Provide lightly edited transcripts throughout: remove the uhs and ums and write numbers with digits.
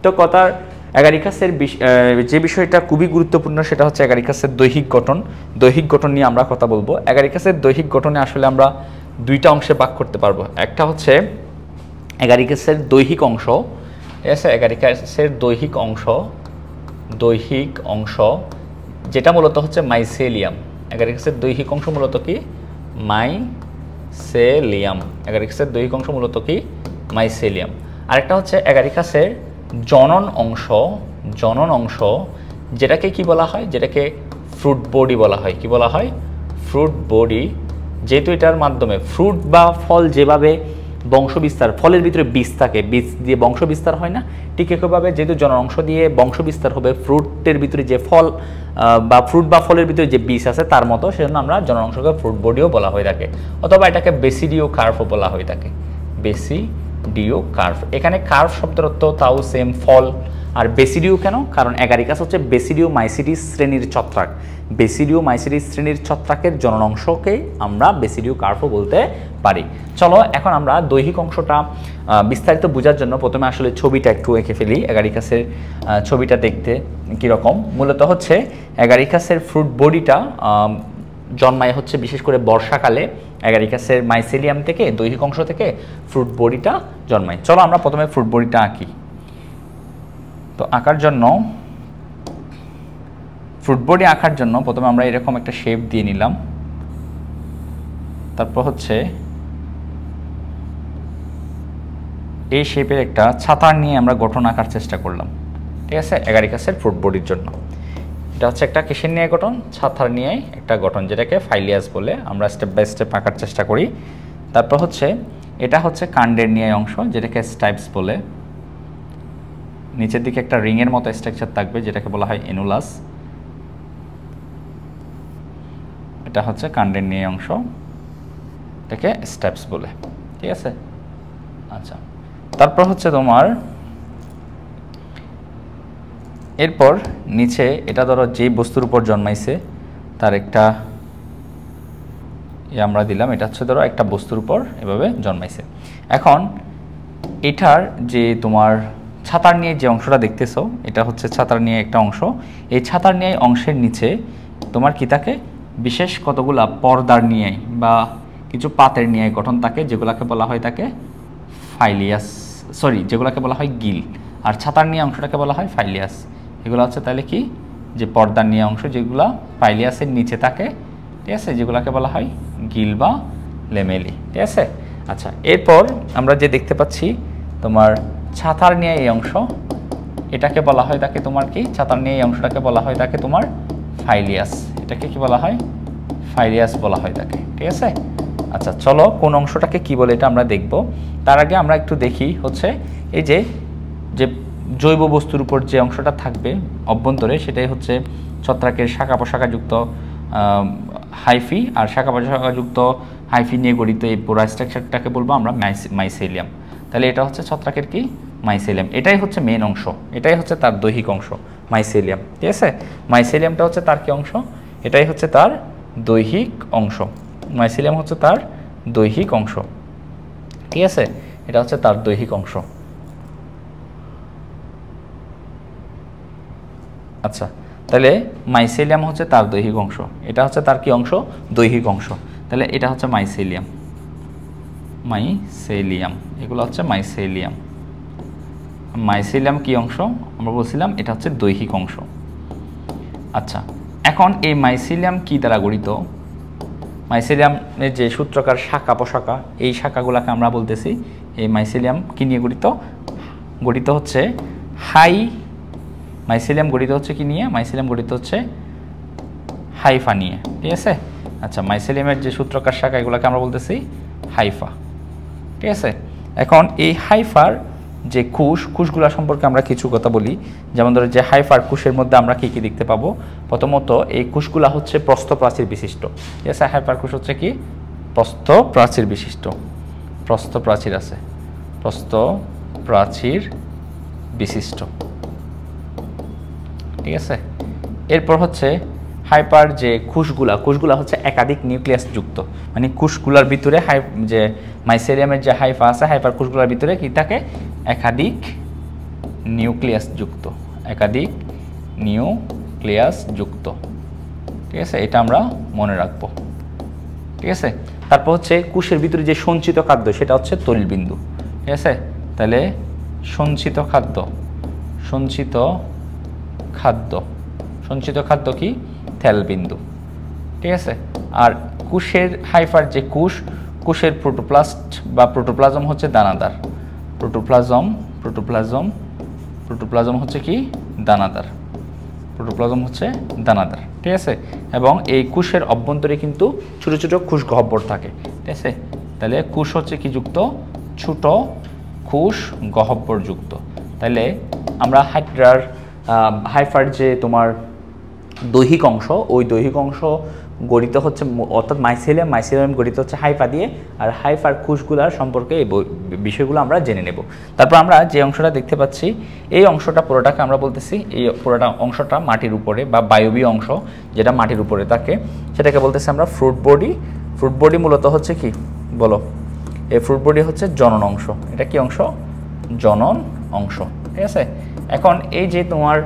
তো কথার অ্যাগারিকাসের যে বিষয়টা খুবই গুরুত্বপূর্ণ সেটা হচ্ছে অ্যাগারিকাসের দৈহিক গঠন। দৈহিক গঠন নিয়ে আমরা কথা বলবো। অ্যাগারিকাসের দৈহিক গঠনে আসলে আমরা দুইটা অংশে ভাগ করতে পারবো। একটা হচ্ছে অ্যাগারিকাসের দৈহিক অংশ, ঠিক আছে, অ্যাগারিকাসের দৈহিক অংশ যেটা মূলত হচ্ছে মাইসেলিয়াম। অ্যাগারিকাসের দৈহিক অংশ মূলত কি? মাইসেলিয়াম। অ্যাগারিকাসের দৈহিক অংশ মূলত কি? মাইসেলিয়াম। আরেকটা হচ্ছে অ্যাগারিকাসের জনন অংশ যেটাকে কি বলা হয়? যেটাকে ফ্রুট বডি বলা হয়। কি বলা হয়? Fruit body. যেহেতু এটার মাধ্যমে ফ্রুট বা ফল যেভাবে বংশবিস্তার, ফলের ভিতরে বীজ থাকে, বীজ দিয়ে বংশবিস্তার হয় না, ঠিক একইভাবে যেহেতু জনন অংশ দিয়ে বংশবিস্তার হবে ফ্রুটের ভিতরে যে ফল বা ফ্রুট বা ফলের ভিতরে যে বীজ আছে তার মতো, সেজন্য আমরা জনন অংশকে ফ্রুট বডিও বলা হয়ে থাকে, অথবা এটাকে বেসিডিও কার্ভও বলা হয়ে থাকে। বেসিডিও কার্ভ। এখানে কার্ভ শব্দের অর্থ তাও সেম, ফল। আর বেসিডিও কেন? কারণ অ্যাগারিকাস হচ্ছে বেসিডিও মাইসিটিস শ্রেণীর ছত্রাক। বেসিডিও মাইসিটিস শ্রেণীর ছত্রাকের জনন অংশকে আমরা বেসিডিও কার্ভও বলতে পারি। চলো এখন আমরা দৈহিক অংশটা বিস্তারিত বোঝার জন্য প্রথমে আসলে ছবিটা একটু এঁকে ফেলি। অ্যাগারিকাসের ছবিটা দেখতে কীরকম? মূলত হচ্ছে অ্যাগারিকাসের ফ্রুট বডিটা জন্মায় হচ্ছে বিশেষ করে বর্ষাকালে। অ্যাগারিকাসের মাইসেলিয়াম থেকে, দৈহিক অংশ থেকে ফ্রুট বডিটা জন্মায়। চলো আমরা প্রথমে ফ্রুট বডিটা আঁকি। তো আঁকার জন্য, ফ্রুট বডি আঁকার জন্য প্রথমে আমরা এরকম একটা শেপ দিয়ে নিলাম। তারপর হচ্ছে এই শেপের একটা ছাতার নিয়ে আমরা গঠন আঁকার চেষ্টা করলাম, ঠিক আছে, অ্যাগারিকাসের ফ্রুট বডির জন্য। এটা হচ্ছে একটা কিসের নিয়ে গঠন? ছাতার নিয়ে একটা গঠন, যেটাকে ফাইলিয়াস বলে। আমরা স্টেপ বাই স্টেপ আঁকার চেষ্টা করি। তারপর হচ্ছে এটা হচ্ছে কাণ্ডের নিয়ে অংশ, যেটাকে স্টাইপস বলে। নিচের দিকে একটা রিংয়ের মতো স্ট্রাকচার থাকবে, যেটাকে বলা হয় এনুলাস। এটা হচ্ছে কাণ্ডের নিয়ে অংশ, এটাকে স্টেপস বলে, ঠিক আছে। আচ্ছা, তারপর হচ্ছে তোমার এরপর নিচে এটা ধরো যে বস্তুর উপর জন্মাইছে তার একটা আমরা দিলাম। এটা হচ্ছে ধরো একটা বস্তুর উপর এভাবে জন্মাইছে। এখন এটার যে তোমার ছাতার নিয়ে যে অংশটা দেখতেছো, এটা হচ্ছে ছাতার নিয়ে একটা অংশ। এই ছাতার নিয়ে অংশের নিচে তোমার কি থাকে? বিশেষ কতগুলা পর্দার নিয়ে বা কিছু পাতের নিয়ে গঠন থাকে, যেগুলোকে বলা হয় থাকে ফাইলিয়াস, যেগুলোকে বলা হয় গিল। আর ছাতার নিয়ে অংশটাকে বলা হয় ফাইলিয়াস। এগুলো হচ্ছে তাহলে কি? যে পর্দার নিয়ে অংশ, যেগুলো ফাইলিয়াসের নিচে থাকে, ঠিক আছে, যেগুলোকে বলা হয় গিল বা লেমেলি, ঠিক আছে। আচ্ছা, এরপর আমরা যে দেখতে পাচ্ছি তোমার ছাতার নিয়ে এই অংশ, এটাকে বলা হয় তাকে তোমার কি? ছাতার নিয়ে এই অংশটাকে বলা হয় তাকে তোমার ফাইলিয়াস। এটাকে কি বলা হয়? ফাইলিয়াস বলা হয় তাকে, ঠিক আছে। আচ্ছা, চলো কোন অংশটাকে কি বলে এটা আমরা দেখব। তার আগে আমরা একটু দেখি হচ্ছে এই যে জৈব বস্তুর উপর যে অংশটা থাকবে অভ্যন্তরে, সেটাই হচ্ছে ছত্রাকের শাখা প্রশাখাযুক্ত হাইফি। আর শাখা প্রশাখাযুক্ত হাইফি নিয়ে গঠিত এই পুরো স্ট্রাকচারটাকে বলবো আমরা মাইসেলিয়াম। তাহলে এটা হচ্ছে ছত্রাকের কি? মাইসেলিয়াম। এটাই হচ্ছে মেন অংশ, এটাই হচ্ছে তার দৈহিক অংশ, মাইসেলিয়াম, ঠিক আছে। মাইসেলিয়ামটা হচ্ছে তার কি অংশ? এটাই হচ্ছে তার দৈহিক অংশ। মাইসেলিয়াম হচ্ছে তার দৈহিক অংশ, ঠিক আছে। এটা হচ্ছে তার দৈহিক অংশ। আচ্ছা, তাহলে মাইসেলিয়াম হচ্ছে তার দৈহিক অংশ, এটা হচ্ছে তার কি অংশ? দৈহিক অংশ। তাহলে এটা হচ্ছে মাইসেলিয়াম, এগুলো হচ্ছে মাইসেলিয়াম। মাইসেলিয়াম কি অংশ? আমরা বলছিলাম এটা হচ্ছে দৈহিক অংশ। আচ্ছা, এখন এই মাইসেলিয়াম কি দ্বারা গঠিত? মাইসেলিয়ামের যে সূত্রকার শাখা প্রশাখা, এই শাখাগুলোকে আমরা বলতেছি এই মাইসেলিয়াম কি নিয়ে গঠিত? গঠিত হচ্ছে মাইসেলিয়াম গঠিত হচ্ছে কি নিয়ে? মাইসেলিয়াম গঠিত হচ্ছে হাইফা নিয়ে, ঠিক আছে। আচ্ছা, মাইসেলিয়ামের যে সূত্রকার শাখা, এগুলোকে আমরা বলতেছি হাইফা, ঠিক আছে। এখন এই হাইফার যে কোষগুলো সম্পর্কে আমরা কিছু কথা বলি। যেমন ধরো যে হাইফার কোষের মধ্যে আমরা কি কি দেখতে পাবো? প্রথমত এই কোষগুলো হচ্ছে প্রস্থপ্রাচীর বিশিষ্ট, ঠিক আছে। হাইফার কোষ হচ্ছে কি? প্রস্থপ্রাচীর বিশিষ্ট, প্রস্থপ্রাচীর আছে, প্রস্থপ্রাচীর বিশিষ্ট, ঠিক আছে। এরপর হচ্ছে হাইপার যে কোষগুলা হচ্ছে একাধিক নিউক্লিয়াস যুক্ত, মানে কোষগুলার ভিতরে যে মাইসেলিয়ামের যে হাইফা আছে, হাইপার কোষগুলার ভিতরে কি থাকে? একাধিক নিউক্লিয়াস যুক্ত, একাধিক নিউক্লিয়াস যুক্ত। ঠিক আছে, এটা আমরা মনে রাখবো। ঠিক আছে, তারপর হচ্ছে কোষের ভিতরে যে সঞ্চিত খাদ্য সেটা হচ্ছে তৈলবিন্দু। ঠিক আছে, তাহলে সঞ্চিত খাদ্য, সঞ্চিত খাদ্য, সঞ্চিত খাদ্য কি? তেলবিন্দু। ঠিক আছে, আর কোষের হাইফার যে কোষ, কোষের প্রোটোপ্লাস্ট বা প্রোটোপ্লাজম হচ্ছে দানাদার। প্রোটোপ্লাজম, প্রোটোপ্লাজম, প্রোটোপ্লাজম হচ্ছে কি? দানাদার। প্রোটোপ্লাজম হচ্ছে দানাদার। ঠিক আছে, এবং এই কোষের অভ্যন্তরে কিন্তু ছোট ছোট কোষ গহ্বর থাকে। ঠিক আছে, তাহলে কোষ হচ্ছে কি যুক্ত? ছোট কোষ গহ্বর যুক্ত। তাহলে আমরা হাইফার যে তোমার দৈহিক অংশ, ওই দৈহিক অংশ গঠিত হচ্ছে, অর্থাৎ মাইসেলিয়াম, মাইসেলিয়াম গঠিত হচ্ছে হাইফা দিয়ে, আর হাইফার কোষগুলার সম্পর্কে এই বিষয়গুলো আমরা জেনে নেব। তারপর আমরা যে অংশটা দেখতে পাচ্ছি, এই অংশটা পুরোটাকে আমরা বলতেছি, এই পুরোটা অংশটা মাটির উপরে বা বায়বীয় অংশ যেটা মাটির উপরে থাকে, সেটাকে বলতেছি আমরা ফ্রুট বডি। ফ্রুট বডি মূলত হচ্ছে কি বলো? এই ফ্রুট বডি হচ্ছে জনন অংশ। এটা কি অংশ? জনন অংশ। ঠিক আছে, এখন এই যে তোমার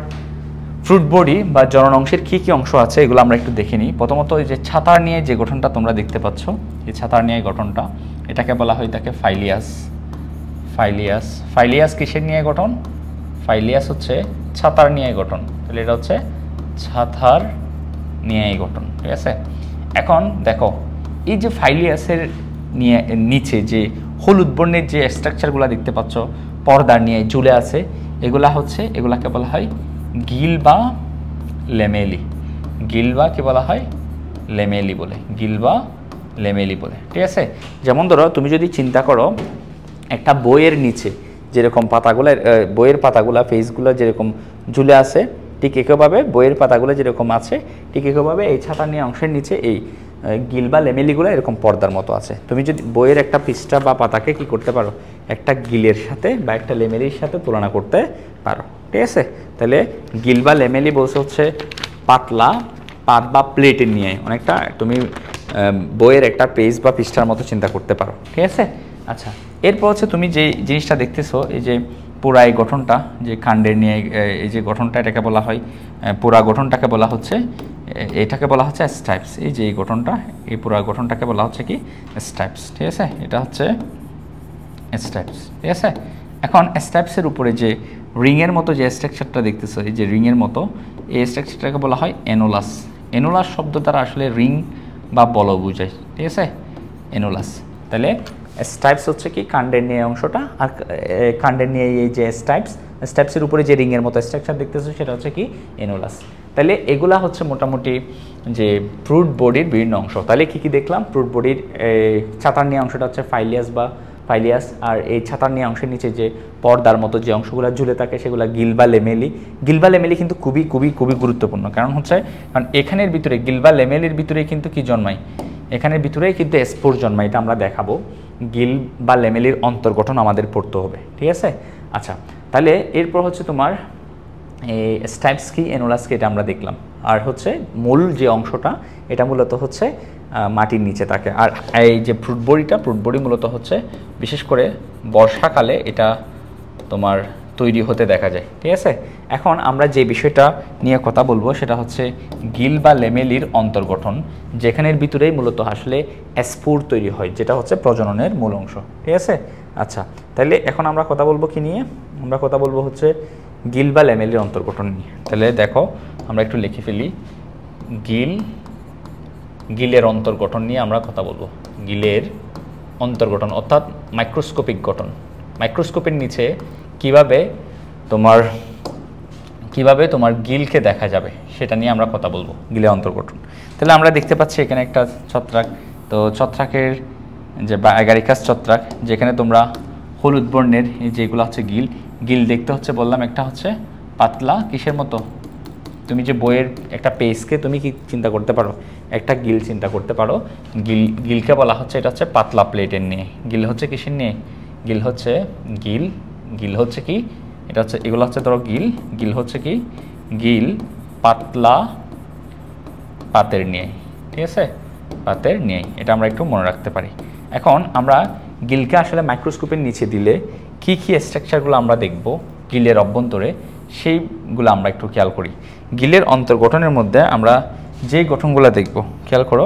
ফ্রুট বডি বা জনন অংশের কী কী অংশ আছে এগুলো আমরা একটু দেখে নিই। প্রথমত এই যে ছাতার নিয়ে যে গঠনটা তোমরা দেখতে পাচ্ছ, এই ছাতার নিয়ে গঠনটা, এটাকে বলা হয় থাকে ফাইলিয়াস। ফাইলিয়াস, ফাইলিয়াস কিসের নিয়ে গঠন? ফাইলিয়াস হচ্ছে ছাতার নিয়ে গঠন। তাহলে এটা হচ্ছে ছাতার নিয়ে গঠন। ঠিক আছে, এখন দেখো এই যে ফাইলিয়াসের নিয়ে নিচে যে হলুদ বর্ণের যে স্ট্রাকচারগুলো দেখতে পাচ্ছ পর্দার নিয়ে ঝুলে আছে, এগুলা হচ্ছে, এগুলাকে বলা হয় গিল বা লেমেলি। গিল বা কি বলা হয়? লেমেলি বলে, গিল বা লেমেলি বলে। ঠিক আছে, যেমন ধরো তুমি যদি চিন্তা করো একটা বইয়ের নিচে যেরকম পাতাগুলো, বইয়ের পাতাগুলো পেজগুলো যেরকম ঝুলে আছে, ঠিক একইভাবে বইয়ের পাতাগুলো যেরকম আছে, ঠিক একইভাবে এই ছাতা নিয়ে অংশের নিচে এই গিল বা লেমেলিগুলো এরকম পর্দার মতো আছে। তুমি যদি বইয়ের একটা পৃষ্ঠা বা পাতাকে কি করতে পারো? একটা গিলের সাথে বা একটা লেমেলির সাথে তুলনা করতে পারো। ঠিক আছে, তাহলে গিল বা লেমেলি বলছে হচ্ছে পাতলা পাত বা প্লেটের নিয়ে, অনেকটা তুমি বইয়ের একটা পেজ বা পৃষ্ঠার মতো চিন্তা করতে পারো। ঠিক আছে, আচ্ছা, এরপর হচ্ছে তুমি যে জিনিসটা দেখতেছো, এই যে পুরা এই গঠনটা, যে কাণ্ডের নিয়ে এই যে গঠনটা, এটাকে বলা হয় পুরা গঠনটাকে বলা হচ্ছে, এটাকে বলা হচ্ছে স্টাইপস। এই যে এই গঠনটা, এই পুরা গঠনটাকে বলা হচ্ছে কি? স্টাইপস। ঠিক আছে, এটা হচ্ছে স্টাইপস। ঠিক আছে, এখন স্টাইপসের উপরে যে রিংয়ের মতো যে স্ট্রাকচারটা দেখতেছো, এই যে রিংয়ের মতো, এই স্ট্রাকচারটাকে বলা হয় অ্যানুলাস। অ্যানুলাস শব্দ দ্বারা আসলে রিং বা বল বোঝায়। ঠিক আছে, অ্যানুলাস। তাহলে স্টাইপস হচ্ছে কি? কাণ্ডের নিয়ে অংশটা, আর কাণ্ডের নিয়ে এই যে স্টাইপস, স্টাইপসের উপরে যে রিংয়ের মতো স্ট্রাকচার দেখতেছো সেটা হচ্ছে কি? অ্যানুলাস। তাহলে এগুলা হচ্ছে মোটামুটি যে ফ্রুট বডির বিভিন্ন অংশ। তাহলে কি কি দেখলাম? ফ্রুট বডির ছাতার নিয়ে অংশটা হচ্ছে ফাইলিয়াস বা ফাইলিয়াস, আর এই ছাতার নিয়ে অংশের নিচে যে পর্দার মতো যে অংশগুলো ঝুলে থাকে সেগুলো গিল বা লেমেলি। গিল বা লেমেলি কিন্তু খুবই খুবই খুবই গুরুত্বপূর্ণ, কারণ এখানের ভিতরে গিল বা লেমেলির ভিতরে কিন্তু কি জন্মায়? এখানের ভিতরেই কিন্তু স্পোর জন্মায়। এটা আমরা দেখাবো। গিল বা লেমেলির অন্তর্গঠন আমাদের পড়তে হবে। ঠিক আছে, আচ্ছা, তাহলে এরপর হচ্ছে তোমার এই স্টাইপস কি, অ্যানুলাস কি, এটা আমরা দেখলাম। আর হচ্ছে মূল যে অংশটা, এটা মূলত হচ্ছে মাটির নিচে থাকে। আর এই যে ফ্রুট বডি মূলত হচ্ছে বিশেষ করে বর্ষাকালে এটা তোমার তৈরি হতে দেখা যায়। ঠিক আছে, এখন আমরা যে বিষয়টা নিয়ে কথা বলবো সেটা হচ্ছে গিল বা লেমেলির অন্তর্গঠন, যেখানের ভিতরেই মূলত আসলে স্পোর তৈরি হয়, যেটা হচ্ছে প্রজননের মূল অংশ। ঠিক আছে, আচ্ছা, তাহলে এখন আমরা কথা বলবো কি নিয়ে? আমরা কথা বলবো হচ্ছে গিল বা লেমেলির অন্তর্গঠন নিয়ে। তাহলে দেখো আমরা একটু লিখে ফেলি, গিলের অন্তর্গঠন নিয়ে আমরা কথা বলবো। গিলের অন্তর্গঠন অর্থাৎ মাইক্রোস্কোপিক গঠন, মাইক্রোস্কোপের নিচে কিভাবে তোমার গিলকে দেখা যাবে সেটা নিয়ে আমরা কথা বলবো, গিলের অন্তর্গঠন। তাহলে আমরা দেখতে পাচ্ছি এখানে একটা ছত্রাক, তো ছত্রাকের যে অ্যাগারিকাস ছত্রাক, যেখানে তোমরা হলুদ বর্ণের যেগুলো হচ্ছে গিল দেখতে হচ্ছে, বললাম একটা হচ্ছে পাতলা কিসের মতো? তুমি যে বইয়ের একটা পেজকে তুমি কি চিন্তা করতে পারো? একটা গিল চিন্তা করতে পারো। গিলকে বলা হচ্ছে, এটা হচ্ছে পাতলা প্লেটের নিয়ে। গিল হচ্ছে কিসের নিয়ে? গিল হচ্ছে কি? এটা হচ্ছে, এগুলো হচ্ছে ধরো গিল হচ্ছে কি? গিল পাতলা পাতের নিয়ে। ঠিক আছে, পাতের নিয়ে, এটা আমরা একটু মনে রাখতে পারি। এখন আমরা গিলকে আসলে মাইক্রোস্কোপের নিচে দিলে কি কি স্ট্রাকচারগুলো আমরা দেখব গিলের অভ্যন্তরে, সেইগুলো আমরা একটু খেয়াল করি। গিলের অন্তর্গঠনের মধ্যে আমরা যেই গঠনগুলো দেখব, খেয়াল করো,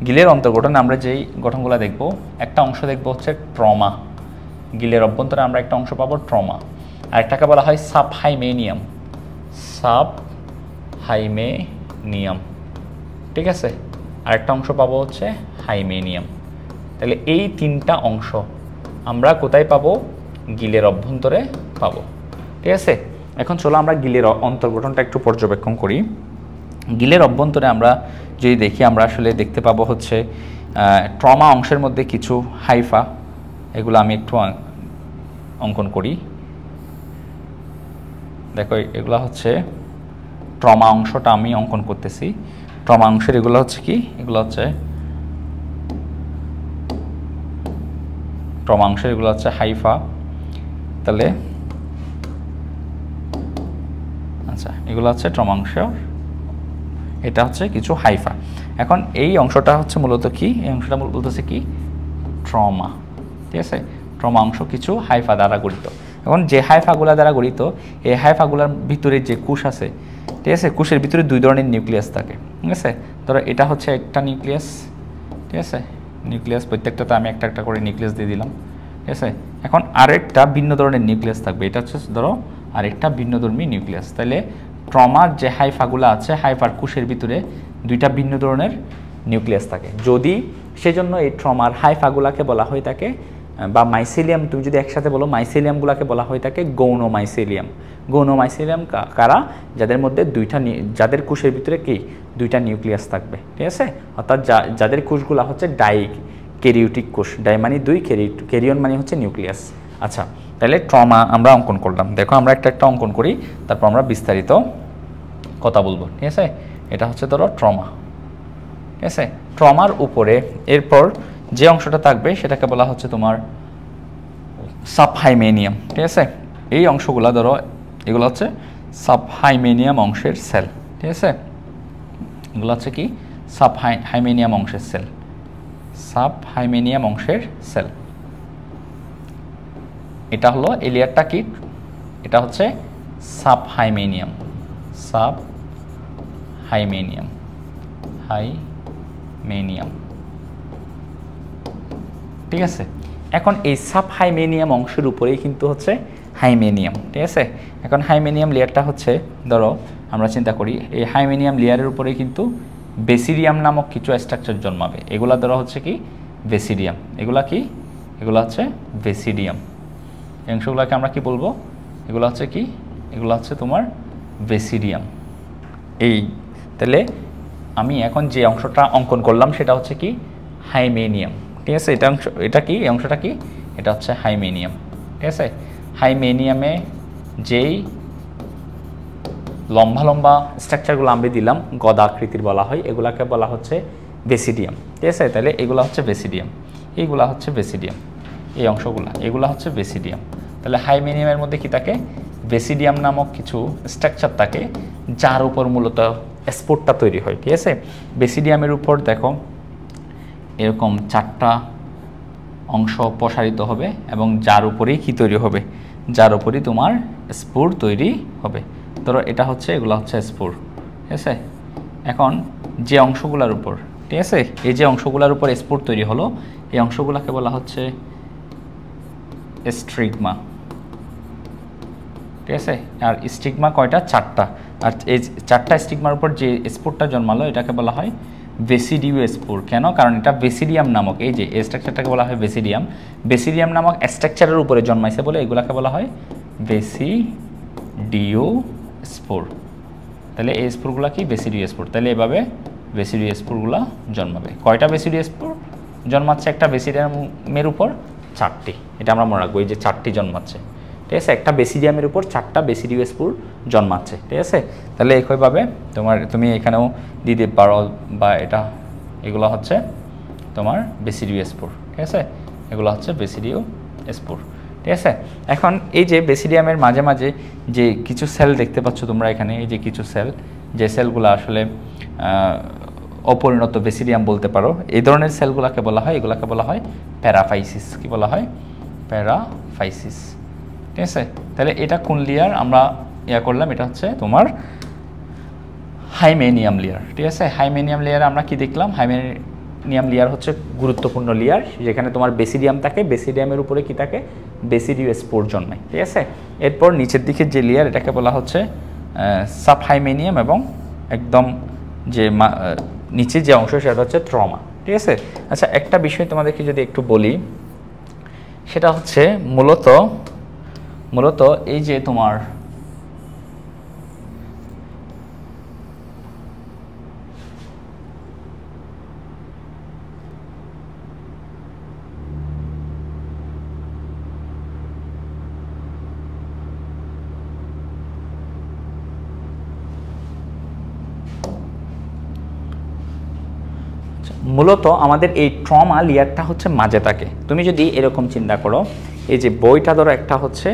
গিলের অন্তর্গঠনে আমরা যেই গঠনগুলো দেখব, একটা অংশ দেখব হচ্ছে ট্রমা। গিলের অভ্যন্তরে আমরা একটা অংশ পাবো ট্রমা, আর একটাকে বলা হয় সাবহাইমেনিয়াম। সাবহাইমেনিয়াম, ঠিক আছে। আরেকটা অংশ পাবো হচ্ছে হাইমেনিয়াম। তাহলে এই তিনটা অংশ আমরা কোথায় পাবো? গিলের অভ্যন্তরে পাবো, ঠিক আছে। এখন চলো আমরা গিলের অন্তর্গঠনটা একটু পর্যবেক্ষণ করি। গিলের অভ্যন্তরে আমরা যদি দেখি, আমরা আসলে দেখতে পাবো হচ্ছে ট্রমা অংশের মধ্যে কিছু হাইফা, এগুলো আমি একটু অঙ্কন করি। দেখো এগুলো হচ্ছে ট্রমা অংশটা আমি অঙ্কন করতেছি। ট্রমা অংশের এগুলো হচ্ছে কি, এগুলো হচ্ছে ট্রমা অংশের, এগুলো হচ্ছে হাইফা। তাহলে আচ্ছা, এগুলো হচ্ছে ট্রমা অংশ, এটা হচ্ছে কিছু হাইফা। এখন এই অংশটা হচ্ছে মূলত কি, এই অংশটা বলতেছে কি, ট্রমা, ঠিক আছে। ট্রমা অংশ কিছু হাইফা দ্বারা গঠিত। এখন যে হাইফাগুলা দ্বারা গঠিত, এই হাইফাগুলার ভিতরে যে কোষ আছে, ঠিক আছে, কোষের ভিতরে দুই ধরনের নিউক্লিয়াস থাকে, ঠিক আছে। ধরো এটা হচ্ছে একটা নিউক্লিয়াস, ঠিক আছে, নিউক্লিয়াস, প্রত্যেকটাতে আমি একটা একটা করে নিউক্লিয়াস দিয়ে দিলাম, ঠিক আছে। এখন আরেকটা ভিন্ন ধরনের নিউক্লিয়াস থাকবে, এটা হচ্ছে ধরো আরেকটা ভিন্নধর্মী নিউক্লিয়াস। তাহলে ট্রমার যে হাইফাগুলো আছে, হাইফার কোষের ভিতরে দুইটা ভিন্ন ধরনের নিউক্লিয়াস থাকে। যদি সেজন্য এই ট্রমার হাইফাগুলাকে বলা হয়ে থাকে, বা মাইসেলিয়াম, তুমি যদি একসাথে বলো, মাইসেলিয়ামগুলোকে বলা হয়ে থাকে গৌণ মাইসেলিয়াম। গৌণ মাইসেলিয়াম কারা? যাদের মধ্যে যাদের কোষের ভিতরে কি দুইটা নিউক্লিয়াস থাকবে, ঠিক আছে। অর্থাৎ যাদের কোষগুলো হচ্ছে ডাই ক্যারিওটিক কোষ, ডাই মানে দুই, ক্যারিয়ন মানে হচ্ছে নিউক্লিয়াস। আচ্ছা, তাহলে ট্রমা আমরা অঙ্কন করলাম। দেখো আমরা একটা একটা অঙ্কন করি, তারপর আমরা বিস্তারিত কথা বলবো, ঠিক আছে। এটা হচ্ছে ধরো ট্রমা, ঠিক আছে। ট্রমার উপরে এরপর যে অংশটা থাকবে সেটাকে বলা হচ্ছে তোমার সাবহাইমেনিয়াম, ঠিক আছে। এই অংশগুলো ধরো, এগুলো হচ্ছে সাবহাইমেনিয়াম অংশের সেল, ঠিক আছে। এগুলো হচ্ছে কি, সাবহাইমেনিয়াম অংশের সেল, সাবহাইমেনিয়াম অংশের সেল। এটা হলো এই লেয়ারটা কি, এটা হচ্ছে সাবহাইমেনিয়াম, সাবহাইমেনিয়াম, হাইমেনিয়াম, ঠিক আছে। এখন এই সাবহাইমেনিয়াম অংশের উপরেই কিন্তু হচ্ছে হাইমেনিয়াম, ঠিক আছে। এখন হাইমেনিয়াম লেয়ারটা হচ্ছে, ধরো আমরা চিন্তা করি, এই হাইমেনিয়াম লেয়ারের উপরে কিন্তু বেসিডিয়াম নামক কিছু স্ট্রাকচার জন্মাবে। এগুলা ধরো হচ্ছে কি বেসিডিয়াম, এগুলা কি, এগুলো হচ্ছে বেসিডিয়াম। এই অংশগুলোকে আমরা কি বলবো? এগুলো হচ্ছে কি, এগুলো হচ্ছে তোমার বেসিডিয়াম। এই তাহলে আমি এখন যে অংশটা অঙ্কন করলাম সেটা হচ্ছে কি হাইমেনিয়াম, ঠিক আছে। এটা কি, এই অংশটা কি, এটা হচ্ছে হাইমেনিয়াম, ঠিক আছে। হাইমেনিয়ামে যেই লম্বা লম্বা স্ট্রাকচারগুলো আমরা দিলাম, গদা আকৃতির বলা হয়, এগুলাকে বলা হচ্ছে বেসিডিয়াম, ঠিক আছে। তাহলে এগুলো হচ্ছে বেসিডিয়াম, এইগুলা হচ্ছে বেসিডিয়াম, এই অংশগুলো এগুলো হচ্ছে বেসিডিয়াম। তাহলে হাইমেনিয়ামের মধ্যে কি থাকে, বেসিডিয়াম নামক কিছু স্ট্রাকচার থাকে, যার উপর মূলত স্পোরটা তৈরি হয়, ঠিক আছে। বেসিডিয়ামের উপর দেখো এরকম চারটা অংশ প্রসারিত হবে, এবং যার উপরেই কি তৈরি হবে, যার উপরেই তোমার স্পোর তৈরি হবে। ধরো এটা হচ্ছে, এগুলো হচ্ছে স্পোর, ঠিক আছে। এখন যে অংশগুলোর উপর, ঠিক আছে, এই যে অংশগুলোর উপর স্পোর তৈরি হলো, এই অংশগুলোকে বলা হচ্ছে স্টিগমা, ঠিক আছে। আর স্টিগমা কয়টা? চারটা। আর এই চারটা স্টিগমার উপর যে স্পোরটা জন্মালো এটাকে বলা হয় বেসিডিও স্পোর। কেন? কারণ এটা বেসিডিয়াম নামক, এই যে স্ট্রাকচারটাকে বলা হয় বেসিডিয়াম, বেসিডিয়াম নামক স্ট্রাকচারের উপরে জন্মাইছে বলে এগুলাকে বলা হয় বেসিডিও স্পোর। তাহলে এই স্পোরগুলো কি বেসিডিও স্পোর। তাহলে এভাবে বেসিডিও স্পোরগুলো জন্মাবে। কয়টা বেসিডিও স্পোর জন্মাচ্ছে একটা বেসিডিয়ামের উপর? চারটি। এটা আমরা মনে রাখবো, এই যে চারটি জন্মাচ্ছে, ঠিক আছে। একটা বেসিডিয়ামের উপর চারটা বেসিডিও স্পোর জন্মাচ্ছে, ঠিক আছে। তাহলে একইভাবে তুমি এখানেও দিতে পারো, বা এগুলো হচ্ছে তোমার বেসিডিও স্পোর, ঠিক আছে। এগুলো হচ্ছে বেসিডিও স্পোর, ঠিক আছে। এখন এই যে বেসিডিয়ামের মাঝে মাঝে যে কিছু সেল দেখতে পাচ্ছ তোমরা এখানে, এই যে কিছু সেল, যে সেলগুলো আসলে অপরিণত বেসিডিয়াম বলতে পারো, এই ধরনের সেলগুলোকে বলা হয়, এগুলোকে বলা হয় প্যারাফাইসিস। কি বলা হয়? প্যারাফাইসিস, ঠিক আছে। তাহলে এটা কোন লেয়ার আমরা করলাম, এটা হচ্ছে তোমার হাইমেনিয়াম লেয়ার। ঠিক আছে, হাইমেনিয়াম লেয়ারে আমরা কি দেখলাম, হাইমেনিয়াম লেয়ার হচ্ছে গুরুত্বপূর্ণ লেয়ার, যেখানে তোমার বেসিডিয়াম থাকে, বেসিডিয়ামের উপরে কি থাকে, বেসিডিও স্পোর জন্মায়। ঠিক আছে, এরপর নিচের দিকে যে লেয়ার এটাকে বলা হচ্ছে সাবহাইমেনিয়াম, এবং একদম যে নিচে যে অংশ সেটা হচ্ছে ট্রমা। ঠিক আছে। আচ্ছা, একটা বিষয় তোমাদেরকে যদি একটু বলি, সেটা হচ্ছে মূলত এই যে তোমার আমাদের এই ট্রমা লেয়ারটা হচ্ছে মাঝে থাকে। তুমি যদি এরকম চিন্তা করো, এই যে বইটা ধরো একটা হচ্ছে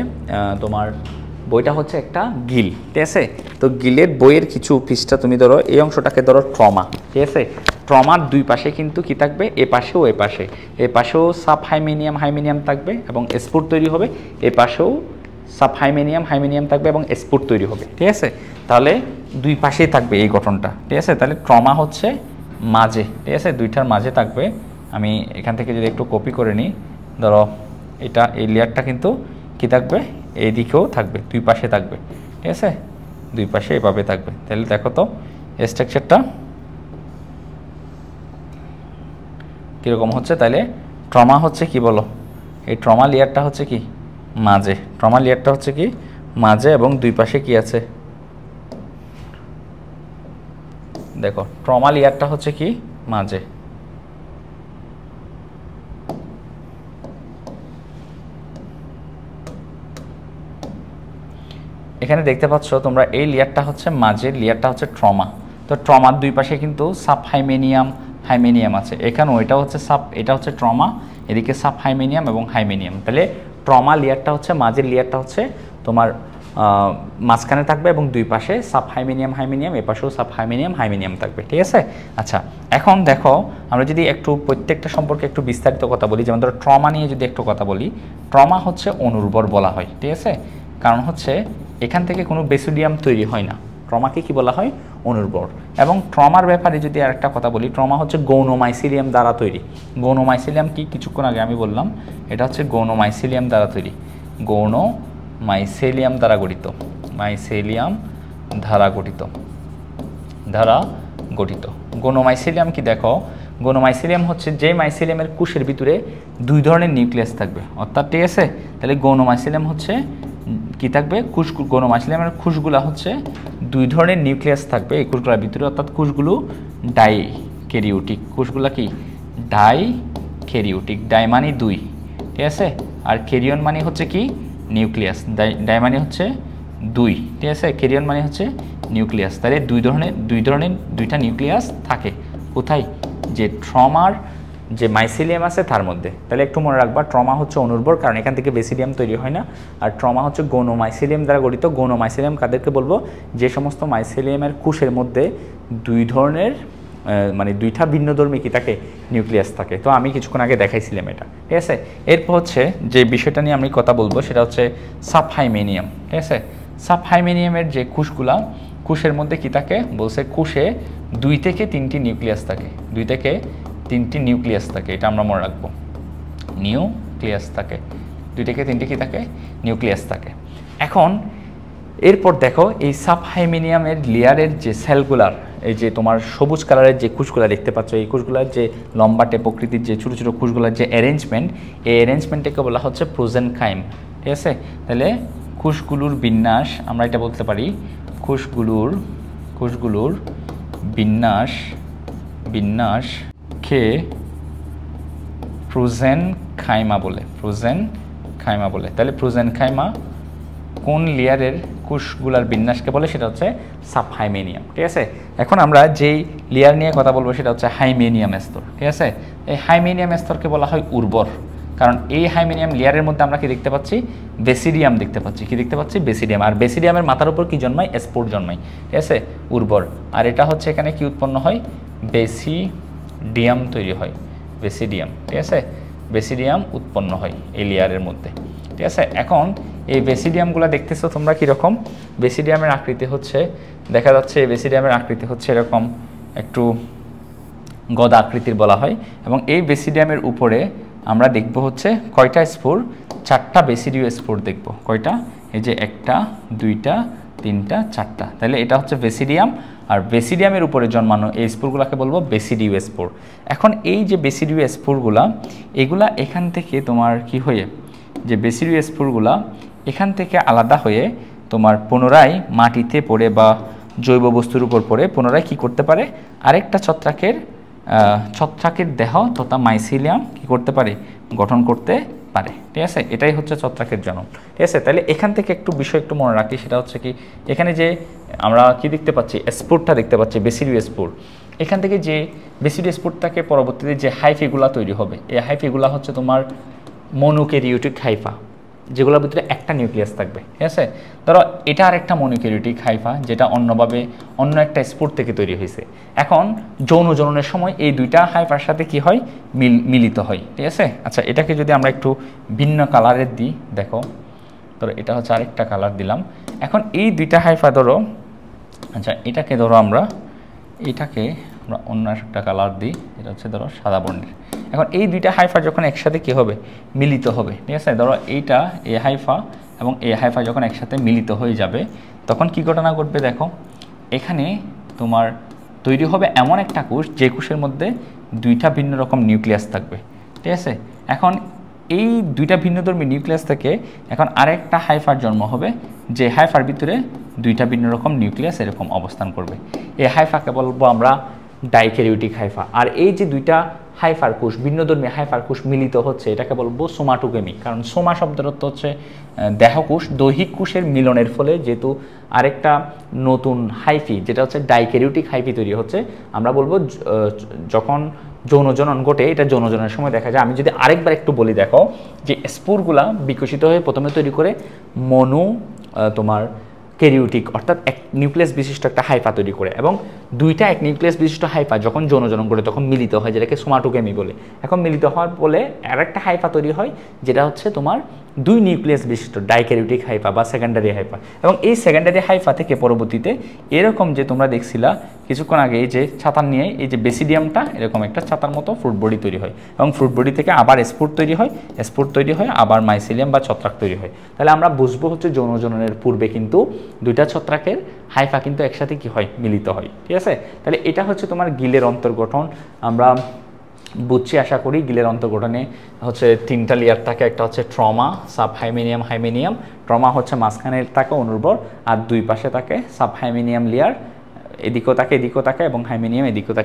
তোমার বইটা হচ্ছে একটা গিল। ঠিক আছে, তো গিলের বইয়ের কিছু পৃষ্ঠা তুমি ধরো, এই অংশটাকে ধরো ট্রমা। ঠিক আছে, ট্রমার দুই পাশে কিন্তু কি থাকবে, এ পাশেও এ পাশেও সাব হাইমেনিয়াম থাকবে এবং স্পুর তৈরি হবে, এ পাশেও সাব হাইমেনিয়াম থাকবে এবং স্পুর তৈরি হবে। ঠিক আছে, তাহলে দুই পাশেই থাকবে এই গঠনটা। ঠিক আছে, তাহলে ট্রমা হচ্ছে মাঝে। ঠিক আছে, দুইটার মাঝে থাকবে। আমি এখান থেকে যদি একটু কপি করে নিই, ধরো এটা এই লেয়ারটা কিন্তু কি থাকবে, এই দিকেও থাকবে, দুই পাশে থাকবে। ঠিক আছে, দুই পাশে এভাবে থাকবে। তাহলে দেখো তো স্ট্রাকচারটা কীরকম হচ্ছে। তাহলে ট্রমা হচ্ছে কি বলো, এই ট্রমা লেয়ারটা হচ্ছে কি মাঝে, ট্রমা লেয়ারটা হচ্ছে কি মাঝে, এবং দুই পাশে কি আছে দেখো, ট্রমা লেয়ারটা হচ্ছে কি মাঝে। এখানে দেখতে পাচ্ছ তোমরা, এই লেয়ারটা হচ্ছে মাঝের লেয়ারটা হচ্ছে ট্রমা। তো ট্রমার দুই পাশে কিন্তু সাব হাইমেনিয়াম আছে। এখানেও এটা হচ্ছে এটা হচ্ছে ট্রমা, এদিকে সাব হাইমেনিয়াম এবং হাইমেনিয়াম। তাহলে ট্রমা লেয়ারটা হচ্ছে মাঝের লেয়ারটা হচ্ছে তোমার মাঝখানে থাকবে, এবং দুই পাশে সাব হাইমেনিয়াম, এ পাশেও সাব হাইমেনিয়াম থাকবে। ঠিক আছে। আচ্ছা, এখন দেখো আমরা যদি একটু প্রত্যেকটা সম্পর্কে একটু বিস্তারিত কথা বলি, যেমন ধরো ট্রমা নিয়ে যদি একটু কথা বলি, ট্রমা হচ্ছে অনুর্বর বলা হয়। ঠিক আছে, কারণ হচ্ছে এখান থেকে কোনো বেসিডিয়াম তৈরি হয় না, ট্রমাকে কি বলা হয়, অনুর্বর। এবং ট্রমার ব্যাপারে যদি আরেকটা কথা বলি, ট্রমা হচ্ছে গৌণ মাইসিলিয়াম দ্বারা তৈরি। গৌণ মাইসিলিয়াম কি, কিছুক্ষণ আগে আমি বললাম, এটা হচ্ছে গৌণ মাইসিলিয়াম দ্বারা তৈরি, গৌণ মাইসেলিয়াম দ্বারা গঠিত, গৌণ মাইসেলিয়াম কি দেখো, গৌণ মাইসেলিয়াম হচ্ছে যে মাইসেলিয়ামের কোষের ভিতরে দুই ধরনের নিউক্লিয়াস থাকবে, অর্থাৎ ঠিক আছে। তাহলে গৌণ মাইসেলিয়াম হচ্ছে কি থাকবে, গৌণ মাইসেলিয়ামের কোষগুলা হচ্ছে দুই ধরনের নিউক্লিয়াস থাকবে এই কোষগুলোর ভিতরে, অর্থাৎ কোষগুলো ডাইক্যারিওটিক, কোষগুলা কি ডাইক্যারিওটিক, ডাই মানে দুই। ঠিক আছে, আর ক্যারিয়ন মানে হচ্ছে কি নিউক্লিয়াস, ডাই মানে হচ্ছে দুই। ঠিক আছে, ক্যারিয়ন মানে হচ্ছে নিউক্লিয়াস। তাহলে দুইটা নিউক্লিয়াস থাকে কোথায়, যে ট্রমার যে মাইসেলিয়াম আছে তার মধ্যে। তাহলে একটু মনে রাখবা, ট্রমা হচ্ছে অনুর্বর, কারণ এখান থেকে বেসিডিয়াম তৈরি হয় না। আর ট্রমা হচ্ছে গৌণ মাইসেলিয়াম দ্বারা গঠিত। গৌণ মাইসেলিয়াম কাদেরকে বলবো, যে সমস্ত মাইসেলিয়ামের কোষের মধ্যে দুই ধরনের মানে দুইটা ভিন্নধর্মী কি থাকে, নিউক্লিয়াস থাকে। তো আমি কিছুক্ষণ আগে দেখাইছিলাম এটা। ঠিক আছে, এরপর হচ্ছে যে বিষয়টা নিয়ে আমি কথা বলবো, সেটা হচ্ছে সাব হাইমেনিয়াম। ঠিক আছে, সাব হাইমেনিয়ামের যে কোষগুলা, কোষের মধ্যে কি থাকে বলছে, কোষে 2 থেকে 3টি নিউক্লিয়াস থাকে, 2 থেকে 3টি নিউক্লিয়াস থাকে, এটা আমরা মনে রাখবো, নিউক্লিয়াস থাকে, 2 থেকে 3টি কি থাকে, নিউক্লিয়াস থাকে। এখন এরপর দেখো, এই সাব হাইমেনিয়ামের লেয়ারের যে সেলগুলার, এই যে তোমার সবুজ কালারের যে কোষগুলা দেখতে পাচ্ছ, এই কোষগুলার যে লম্বাটে প্রকৃতির যে ছোটো ছোটো কোষগুলার যে অ্যারেঞ্জমেন্ট, এই অ্যারেঞ্জমেন্টটাকে বলা হচ্ছে প্রোজেনকাইম। ঠিক আছে, তাহলে কোষগুলোর বিন্যাস আমরা এটা বলতে পারি, কোষগুলোর বিন্যাসকে প্রোজেনকাইমা বলে। তাহলে প্রোজেনকাইমা কোন লেয়ারের কোষগুলার বিন্যাসকে বলে, সেটা হচ্ছে সাব হাইমেনিয়াম। ঠিক আছে, এখন আমরা যেই লেয়ার নিয়ে কথা বলবো সেটা হচ্ছে হাইমেনিয়াম স্তর। ঠিক আছে, এই হাইমেনিয়াম স্তরকে বলা হয় উর্বর, কারণ এই হাইমেনিয়াম লেয়ারের মধ্যে আমরা কি দেখতে পাচ্ছি, বেসিডিয়াম দেখতে পাচ্ছি। কি দেখতে পাচ্ছি, বেসিডিয়াম। আর বেসিডিয়ামের মাথার উপর কি জন্মায়, স্পোর জন্মায়। ঠিক আছে, উর্বর। আর এটা হচ্ছে এখানে কি উৎপন্ন হয়, বেসিডিয়াম তৈরি হয়, বেসিডিয়াম। ঠিক আছে, বেসিডিয়াম উৎপন্ন হয় এই লেয়ারের মধ্যে। ঠিক আছে। এখন এই বেসিডিয়ামগুলো দেখতেছো তোমরা কীরকম, বেসিডিয়ামের আকৃতি হচ্ছে দেখা যাচ্ছে, বেসিডিয়ামের আকৃতি হচ্ছে এরকম একটু গদা আকৃতির বলা হয়। এবং এই বেসিডিয়ামের উপরে আমরা দেখব হচ্ছে কয়টা স্পোর, 4টা বেসিডিও স্পোর দেখব। কয়টা? এই যে 1টা 2টা 3টা 4টা, তাহলে এটা হচ্ছে বেসিডিয়াম। আর বেসিডিয়ামের উপরে জন্মানো এই স্পোরগুলোকে বলবো বেসিডিও স্পোর। এখন এই যে বেসিডিও স্পোরগুলা, এগুলা এখান থেকে তোমার কি হয়ে, যে বেসিডিও স্পোরগুলা এখান থেকে আলাদা হয়ে তোমার পুনরায় মাটিতে পড়ে বা জৈব বস্তুর উপর পড়ে পুনরায় কি করতে পারে, আরেকটা ছত্রাকের দেহ তথা মাইসিলিয়াম কি করতে পারে, গঠন করতে পারে। ঠিক আছে, এটাই হচ্ছে ছত্রাকের জনন। ঠিক আছে, তাহলে এখান থেকে একটু বিষয় একটু মনে রাখি, সেটা হচ্ছে কি, এখানে যে আমরা কি দেখতে পাচ্ছি, স্পোরটা দেখতে পাচ্ছি, বেসিডিও স্পোর। এখান থেকে যে বেসিডিও স্পোরটাকে পরবর্তীতে যে হাইফিগুলা তৈরি হবে, এই হাইফিগুলা হচ্ছে তোমার মনোক্যারিওটিক হাইফা, যেগুলোর ভিতরে একটা নিউক্লিয়াস থাকবে। ঠিক আছে, ধরো এটা আর একটা মনোক্যারিওটিক হাইফা, যেটা অন্যভাবে অন্য একটা স্পোর থেকে তৈরি হয়েছে। এখন যৌন জননের সময় এই দুইটা হাইফার সাথে কি হয়, মিলিত হয়। ঠিক আছে, আচ্ছা এটাকে যদি আমরা একটু ভিন্ন কালারের দিই, দেখো ধরো এটা হচ্ছে আরেকটা কালার দিলাম। এখন এই দুইটা হাইফা ধরো, আচ্ছা এটাকে ধরো আমরা অন্য একটা কালার দিই, এটা হচ্ছে ধরো সাদা বর্ণের। এখন এই দুইটা হাইফা যখন একসাথে কি হবে, মিলিত হবে। ঠিক আছে, ধরো এইটা এ হাইফা এবং এ হাইফা যখন একসাথে মিলিত হয়ে যাবে, তখন কি ঘটনা ঘটবে দেখো, এখানে তোমার তৈরি হবে এমন একটা কোষ, যে কোষের মধ্যে দুইটা ভিন্ন রকম নিউক্লিয়াস থাকবে। ঠিক আছে, এখন এই দুইটা ভিন্নধর্মী নিউক্লিয়াস থেকে এখন আরেকটা হাইফার জন্ম হবে, যে হাইফার ভিতরে দুইটা ভিন্ন রকম নিউক্লিয়াস এরকম অবস্থান করবে। এই হাইফাকে বলবো আমরা ডাইক্যারিওটিক হাইফা। আর এই যে দুইটা হাইফার কোষ, ভিন্নধর্মী হাইফার কোষ মিলিত হচ্ছে, এটাকে বলবো সোমাটোগেমি। কারণ সোমা শব্দের অর্থ হচ্ছে দেহকোষ, দৈহিক কোষের মিলনের ফলে যেহেতু আরেকটা নতুন হাইফি, যেটা হচ্ছে ডাইক্যারিওটিক হাইফি তৈরি হচ্ছে, আমরা বলবো যখন যৌনজনন ঘটে, এটা যৌনজনের সময় দেখা যায়। আমি যদি আরেকবার একটু বলি, দেখো যে স্পোরগুলা বিকশিত হয়ে প্রথমে তৈরি করে তোমার ক্যারিওটিক, অর্থাৎ এক নিউক্লিয়াস বিশিষ্ট একটা হাইফা তৈরি করে, এবং দুইটা এক নিউক্লিয়াস বিশিষ্ট হাইফা যখন যৌনজনন করে তখন মিলিত হয়, যেটাকে সোমাটোগেমি বলে। এখন মিলিত হওয়ার ফলে আরেকটা হাইফা তৈরি হয়, যেটা হচ্ছে তোমার দুই নিউক্লিয়াস বিশিষ্ট ডাইক্যারিওটিক হাইফা বা সেকেন্ডারি হাইফা। এবং এই সেকেন্ডারি হাইফা থেকে পরবর্তীতে এরকম যে তোমরা দেখছিলা কিছুক্ষণ আগে, এই যে ছাতার নিয়ে এই যে বেসিডিয়ামটা এরকম একটা ছাতার মতো ফ্রুট বডি তৈরি হয়, এবং ফ্রুট বডি থেকে আবার স্পোর তৈরি হয়, স্পোর তৈরি হয় আবার মাইসিলিয়াম বা ছত্রাক তৈরি হয়। তাহলে আমরা বুঝবো হচ্ছে যৌনজননের পূর্বে কিন্তু দুইটা ছত্রাকের হাইফা কিন্তু একসাথে কি হয়, মিলিত হয়। ঠিক আছে, তাহলে এটা হচ্ছে তোমার গিলের অন্তর্গঠন। আমরা বুঝছি আশা করি। গিলের অন্তর্গঠনে হচ্ছে 3টা লেয়ার থাকে, একটা হচ্ছে ট্রমা, সাব হাইমেনিয়াম। ট্রমা হচ্ছে মাঝখানে থাকে অনুর্বর, আর দুই পাশে থাকে সাব হাইমেনিয়াম লেয়ার, এদিকেও থাকে এবং হাইমেনিয়াম এদিকেও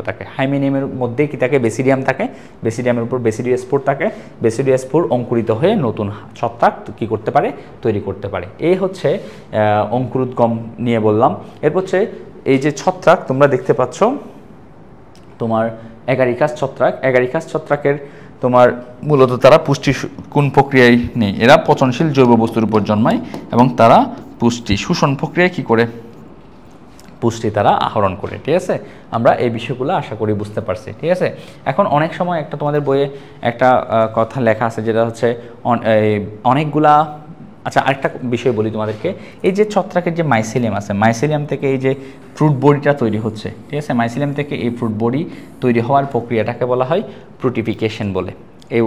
থাকে। হাইমেনিয়ামের মধ্যে কি থাকে, বেসিডিয়াম থাকে, বেসিডিয়ামের উপর বেসিডিও স্পোর থাকে, বেসিডিও স্পোর অঙ্কুরিত হয়ে নতুন ছত্রাক কি করতে পারে, তৈরি করতে পারে। এই হচ্ছে অঙ্কুরোদ্গম নিয়ে বললাম। এরপর হচ্ছে এই যে ছত্রাক তোমরা দেখতে পাচ্ছ, তোমার অ্যাগারিকাস ছত্রাকের তোমার মূলত তারা পুষ্টি কোন প্রক্রিয়ায় নেই, এরা পচনশীল জৈব বস্তুর উপর জন্মায় এবং তারা পুষ্টি শোষণ প্রক্রিয়ায় কি করে, পুষ্টি তারা আহরণ করে। ঠিক আছে, আমরা এই বিষয়গুলো আশা করি বুঝতে পারছি। ঠিক আছে, এখন অনেক সময় একটা তোমাদের বইয়ে একটা কথা লেখা আছে, যেটা হচ্ছে অনেকগুলা, আচ্ছা আরেকটা বিষয় বলি তোমাদেরকে, এই যে ছত্রাকের যে মাইসিলিয়াম আছে, মাইসিলিয়াম থেকে এই যে ফ্রুট বডিটা তৈরি হচ্ছে। ঠিক আছে, মাইসিলিয়াম থেকে এই ফ্রুট বডি তৈরি হওয়ার প্রক্রিয়াটাকে বলা হয় ফ্রুটিফিকেশন বলে। এই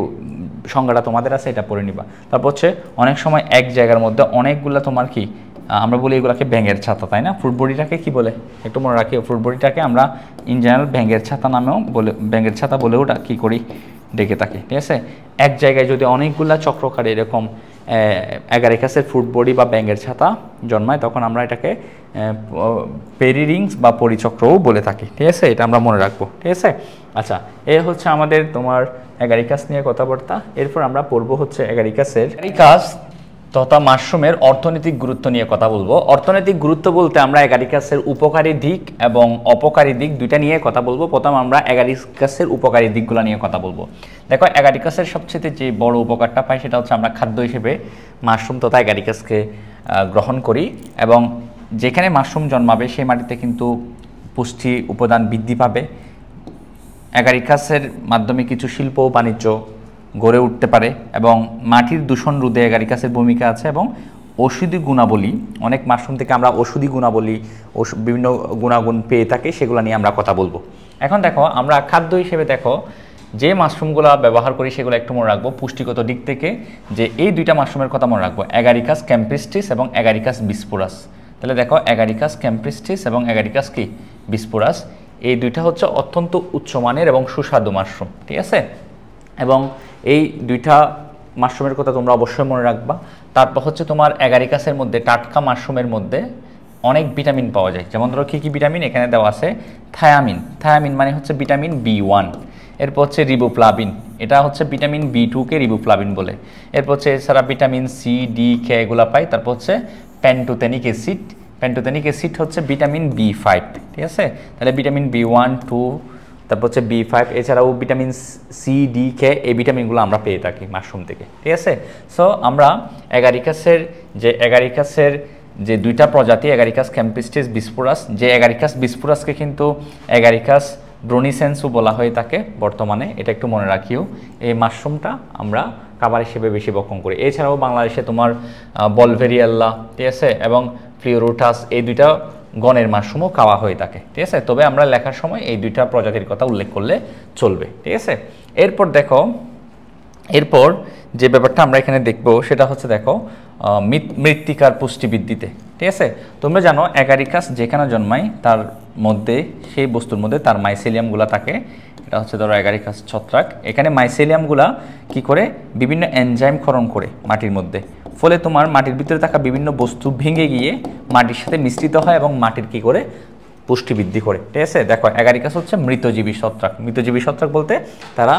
সংজ্ঞাটা তোমাদের আছে, এটা পড়ে নিবা। তারপর হচ্ছে অনেক সময় এক জায়গার মধ্যে অনেকগুলা তোমার কি, আমরা বলি এগুলাকে ব্যাঙের ছাতা, তাই না? ফ্রুট বডিটাকে কি বলে একটু মনে রাখি, ফ্রুট বডিটাকে আমরা ইন জেনারেল ব্যাঙের ছাতা নামেও বলে, ব্যাঙের ছাতা বলেও কি করি, ডেকে থাকি। ঠিক আছে, এক জায়গায় যদি অনেকগুলা চক্রকারে এরকম অ্যাগারিকাসের ফ্রুট বডি বা ব্যাঙের ছাতা জন্মায়, তখন আমরা এটাকে পেরিরিংস বা পরিচক্রও বলে থাকি। ঠিক আছে, এটা আমরা মনে রাখবো। ঠিক আছে, আচ্ছা এ হচ্ছে আমাদের তোমার অ্যাগারিকাস নিয়ে কথাবার্তা। এরপর আমরা পড়বো হচ্ছে অ্যাগারিকাস তথা মাশরুমের অর্থনৈতিক গুরুত্ব নিয়ে কথা বলবো। অর্থনৈতিক গুরুত্ব বলতে আমরা অ্যাগারিকাসের উপকারী দিক এবং অপকারী দিক দুইটা নিয়ে কথা বলবো। প্রথম আমরা অ্যাগারিকাসের উপকারী দিকগুলো নিয়ে কথা বলবো। দেখো, অ্যাগারিকাসের সবচেয়ে যে বড় উপকারটা পাই, সেটা হচ্ছে আমরা খাদ্য হিসেবে মাশরুম তথা অ্যাগারিকাসকে গ্রহণ করি, এবং যেখানে মাশরুম জন্মাবে সেই মাটিতে কিন্তু পুষ্টি উপাদান বৃদ্ধি পাবে। অ্যাগারিকাসের মাধ্যমে কিছু শিল্প ও বাণিজ্য গড়ে উঠতে পারে এবং মাটির দূষণ রোধে এগারিকাসের ভূমিকা আছে এবং ঔষধি গুণাবলী, অনেক মাশরুম থেকে আমরা ঔষধি গুণাবলী বিভিন্ন গুণাগুণ পেয়ে থাকি, সেগুলো নিয়ে আমরা কথা বলবো। এখন দেখো আমরা খাদ্য হিসেবে দেখো যে মাশরুমগুলো ব্যবহার করি সেগুলো একটু মনে রাখবো পুষ্টিগত দিক থেকে, যে এই দুইটা মাশরুমের কথা মনে রাখবো, অ্যাগারিকাস ক্যাম্প্রিস্টিস এবং অ্যাগারিকাস বিসপোরাস। তাহলে দেখো অ্যাগারিকাস ক্যাম্প্রিস্টিস এবং অ্যাগারিকাস কি বিসপোরাস, এই দুইটা হচ্ছে অত্যন্ত উচ্চমানের এবং সুস্বাদু মাশরুম, ঠিক আছে। এবং এই দুইটা মাশরুমের কথা তোমরা অবশ্যই মনে রাখবা। তারপর হচ্ছে তোমার অ্যাগারিকাসের মধ্যে, টাটকা মাশরুমের মধ্যে অনেক ভিটামিন পাওয়া যায়। যেমন ধরো কী কী ভিটামিন এখানে দেওয়া আছে, থায়ামিন, থায়ামিন মানে হচ্ছে ভিটামিন B1, এরপর হচ্ছে রিবোফ্লাভিন, এটা হচ্ছে ভিটামিন B2কে রিবোফ্লাভিন বলে। এরপর হচ্ছে এছাড়া ভিটামিন সি, ডি, কে এগুলো পাই। তারপর হচ্ছে প্যান্টোথেনিক অ্যাসিড, প্যান্টোথেনিক অ্যাসিড হচ্ছে ভিটামিন B5, ঠিক আছে। তাহলে ভিটামিন B1, 2, তারপর হচ্ছে B5, এছাড়াও ভিটামিন সি, ডি, কে, এই ভিটামিনগুলো আমরা পেয়ে থাকি মাশরুম থেকে, ঠিক আছে। সো আমরা অ্যাগারিকাসের যে দুইটা প্রজাতি, অ্যাগারিকাস ক্যাম্প্রিস্টিস বিসপোরাস, যে অ্যাগারিকাস বিসপোরাসকে কিন্তু অ্যাগারিকাস ব্রোনিসেন্সও বলা হয়ে থাকে বর্তমানে, এটা একটু মনে রাখিও। এই মাশরুমটা আমরা খাবার হিসেবে বেশি ভক্ষণ করি। এছাড়াও বাংলাদেশে তোমার বলভেরিয়াল্লা, ঠিক আছে, এবং ফ্লিওরুটাস, এই দুইটা গণের মাশরুমও খাওয়া হয়ে থাকে, ঠিক আছে। তবে আমরা লেখার সময় এই দুইটা প্রজাতির কথা উল্লেখ করলে চলবে, ঠিক আছে। এরপর দেখো, এরপর যে ব্যাপারটা আমরা এখানে দেখব সেটা হচ্ছে দেখো মৃত্তিকার পুষ্টি বৃদ্ধিতে, ঠিক আছে। তোমরা জানো অ্যাগারিকাস যেখানে জন্মায় তার মধ্যে, সেই বস্তুর মধ্যে তার মাইসেলিয়ামগুলো থাকে। এটা হচ্ছে ধরো অ্যাগারিকাস ছত্রাক, এখানে মাইসেলিয়ামগুলা কি করে বিভিন্ন এনজাইম ক্ষরণ করে মাটির মধ্যে, ফলে তোমার মাটির ভিতরে থাকা বিভিন্ন বস্তু ভেঙে গিয়ে মাটির সাথে মিশ্রিত হয় এবং মাটির কি করে পুষ্টি বৃদ্ধি করে, ঠিক আছে। দেখো অ্যাগারিকাস হচ্ছে মৃতজীবী ছত্রাক। মৃতজীবী ছত্রাক বলতে তারা